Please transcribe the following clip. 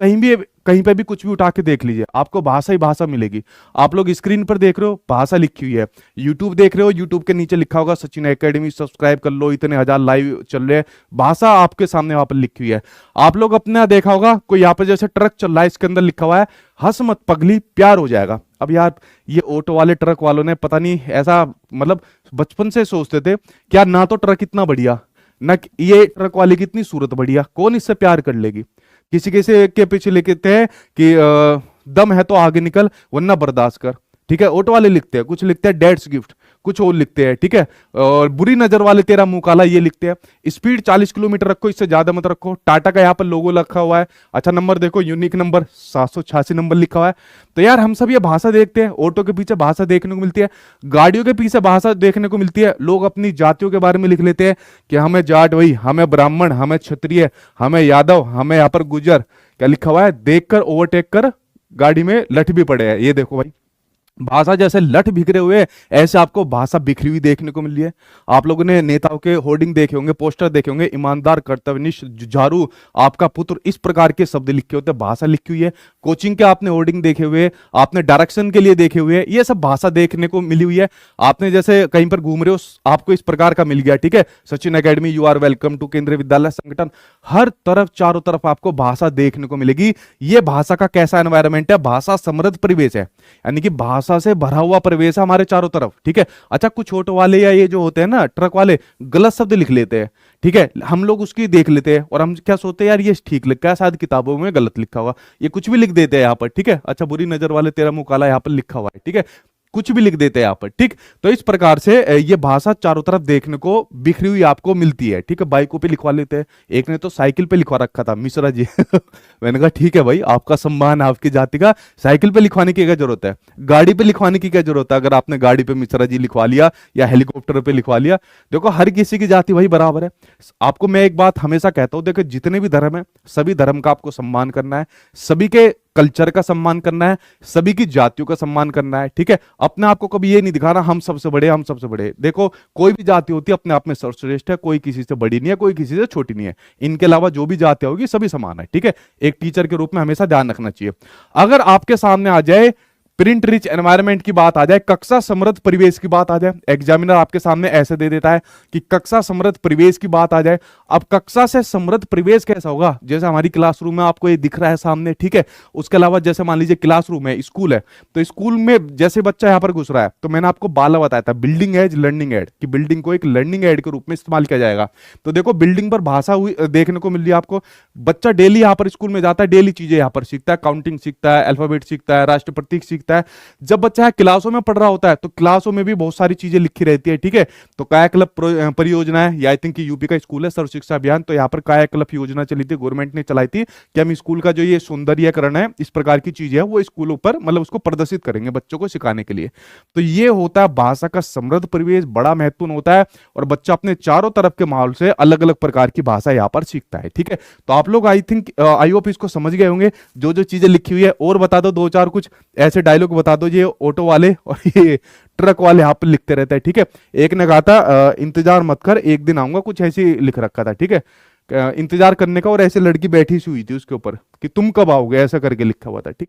कहीं पे भी कुछ भी उठा के देख लीजिए, आपको भाषा ही भाषा मिलेगी। आप लोग स्क्रीन पर देख रहे हो, भाषा लिखी हुई है। यूट्यूब देख रहे हो, यूट्यूब के नीचे लिखा होगा सचिन एकेडमी, सब्सक्राइब कर लो, इतने हजार लाइव चल रहे हैं, भाषा आपके सामने वहां पर लिखी हुई है। आप लोग अपने यहाँ देखा होगा, कोई यहाँ पर जैसे ट्रक चल रहा है, इसके अंदर लिखा हुआ है हंस मत पगली प्यार हो जाएगा। अब यार ये ऑटो वाले ट्रक वालों ने पता नहीं ऐसा, मतलब बचपन से सोचते थे क्या, ना तो ट्रक इतना बढ़िया, ना ये ट्रक वाले की इतनी सूरत बढ़िया, कौन इससे प्यार कर लेगी। किसी किसी के पीछे लिखते हैं कि दम है तो आगे निकल वरना बर्दाश्त कर, ठीक है। ऑटो वाले लिखते हैं, कुछ लिखते हैं डेट्स गिफ्ट, कुछ और लिखते हैं, ठीक है। और बुरी नजर वाले तेरा मुंह काला, ये लिखते हैं। स्पीड 40 किलोमीटर रखो, इससे ज्यादा मत रखो। टाटा का यहाँ पर लोगो रखा हुआ है। अच्छा नंबर देखो, यूनिक नंबर 786 नंबर लिखा हुआ है। तो यार हम सब ये भाषा देखते हैं, ऑटो के पीछे भाषा देखने को मिलती है, गाड़ियों के पीछे भाषा देखने को मिलती है। लोग अपनी जातियों के बारे में लिख लेते हैं कि हमें जाट वही, हमें ब्राह्मण, हमें क्षत्रिय, हमें यादव, हमें यहाँ पर गुजर। क्या लिखा हुआ है, देखकर ओवरटेक कर गाड़ी में लठ भी पड़े हैं। ये देखो भाई, भाषा जैसे लठ बिखरे हुए, ऐसे आपको भाषा बिखरी हुई देखने को मिल रही है। आप लोगों ने नेताओं के होर्डिंग देखे होंगे, पोस्टर देखे होंगे, ईमानदार, कर्तव्यनिष्ठ, जुझारू, आपका पुत्र, इस प्रकार के शब्द लिखे होते हैं, भाषा लिखी हुई है। कोचिंग के आपने होर्डिंग देखे हुए, आपने डायरेक्शन के लिए देखे हुए, ये सब भाषा देखने को मिली हुई है। आपने जैसे कहीं पर घूम रहे हो, आपको इस प्रकार का मिल गया, ठीक है, Sachin academy, you are welcome to Kendriya Vidyalaya संगठन। हर तरफ चारों तरफ आपको भाषा देखने को मिलेगी। ये भाषा का कैसा एनवायरमेंट है, भाषा समृद्ध परिवेश है, यानी कि भाषा से भरा हुआ परिवेश है हमारे चारों तरफ, ठीक है। अच्छा कुछ ऑटो वाले या ये जो होते हैं ना ट्रक वाले, गलत शब्द लिख लेते हैं, ठीक है। हम लोग उसकी देख लेते हैं और हम क्या सोचते हैं, यार ये ठीक लिखा है, शायद किताबों में गलत लिखा हुआ, ये कुछ भी लिख देते हैं यहाँ पर, ठीक है। अच्छा बुरी नजर वाले तेरा मुंह काला यहाँ पर लिखा हुआ है, ठीक है, कुछ भी लिख देते हैं यहाँ पर, ठीक। तो इस प्रकार से ये भाषा चारों तरफ देखने को बिखरी हुई आपको मिलती है, ठीक है। बाइकों पे लिखवा लेते हैं, एक ने तो साइकिल पे लिखवा रखा था, मिश्रा जी मैंने कहा ठीक है भाई, आपका सम्मान, आपकी जाति का, साइकिल पे लिखवाने की क्या जरूरत है, गाड़ी पे लिखवाने की क्या जरूरत है। अगर आपने गाड़ी पे मिश्रा जी लिखवा लिया या हेलीकॉप्टर पे लिखवा लिया, देखो हर किसी की जाति भाई बराबर है। आपको मैं एक बात हमेशा कहता हूं, देखो जितने भी धर्म है, सभी धर्म का आपको सम्मान करना है, सभी के कल्चर का सम्मान करना है, सभी की जातियों का सम्मान करना है, ठीक है। अपने आप को कभी ये नहीं दिखाना हम सबसे बड़े, हम सबसे बड़े। देखो कोई भी जाति होती है अपने आप में सर्वश्रेष्ठ है, कोई किसी से बड़ी नहीं है, कोई किसी से छोटी नहीं है। इनके अलावा जो भी जातियां होगी सभी समान है, ठीक है। एक टीचर के रूप में हमेशा ध्यान रखना चाहिए। अगर आपके सामने आ जाए प्रिंट रिच एनवायरनमेंट की बात आ जाए, कक्षा समृद्ध परिवेश की बात आ जाए, एग्जामिनर आपके सामने ऐसे दे देता है कि कक्षा समृद्ध परिवेश की बात आ जाए। अब कक्षा से समृद्ध परिवेश कैसा होगा, जैसे हमारी क्लासरूम में आपको ये दिख रहा है सामने, ठीक है। उसके अलावा जैसे मान लीजिए क्लासरूम है, स्कूल है, तो स्कूल में जैसे बच्चा यहाँ पर घुस रहा है, तो मैंने आपको बाला बताया था बिल्डिंग एज लर्निंग एड, कि बिल्डिंग को एक लर्निंग एड के रूप में इस्तेमाल किया जाएगा। तो देखो बिल्डिंग पर भाषा हुई देखने को मिल रही है आपको। बच्चा डेली यहाँ पर स्कूल में जाता है, डेली चीजें यहाँ पर सीखता है, काउंटिंग सीखता है, अल्फाबेट सीखता है, राष्ट्र प्रतीक सीखता है। जब बच्चा क्लासों में पढ़ रहा होता है तो क्लासों में भी बहुत सारी चीजें लिखी रहती है, ठीक है। तो कायाकल्प परियोजना है, या आई थिंक यूपी का स्कूल है सर्व शिक्षा अभियान, तो यहाँ पर कायाकल्प योजना चली थी, गवर्नमेंट ने चलाई थी कि हम स्कूल का जो ये सौंदर्यकरण है, इस प्रकार की चीजें है, वो स्कूलों पर मतलब उसको प्रदर्शित करेंगे बच्चों को सिखाने के लिए। तो ये होता है भाषा का समृद्ध परिवेश, बड़ा महत्वपूर्ण होता है, और बच्चा अपने चारों तरफ के माहौल से अलग अलग प्रकार की भाषा यहाँ पर सीखता है, ठीक है। तो आप लोग आई थिंक आई होप इसको समझ गए होंगे, जो जो चीजें लिखी हुई है। और बता दो दो चार कुछ ऐसे डायलॉग बता दो, ये ऑटो वाले और ये ट्रक वाले यहाँ पर लिखते रहते हैं, ठीक है। एक ने कहा था इंतजार मत कर एक दिन आऊंगा, कुछ ऐसे लिख रखा था, ठीक है। इंतजार करने का, और ऐसे लड़की बैठी सी हुई थी उसके ऊपर कि तुम कब आओगे, ऐसा करके लिखा हुआ था, ठीक।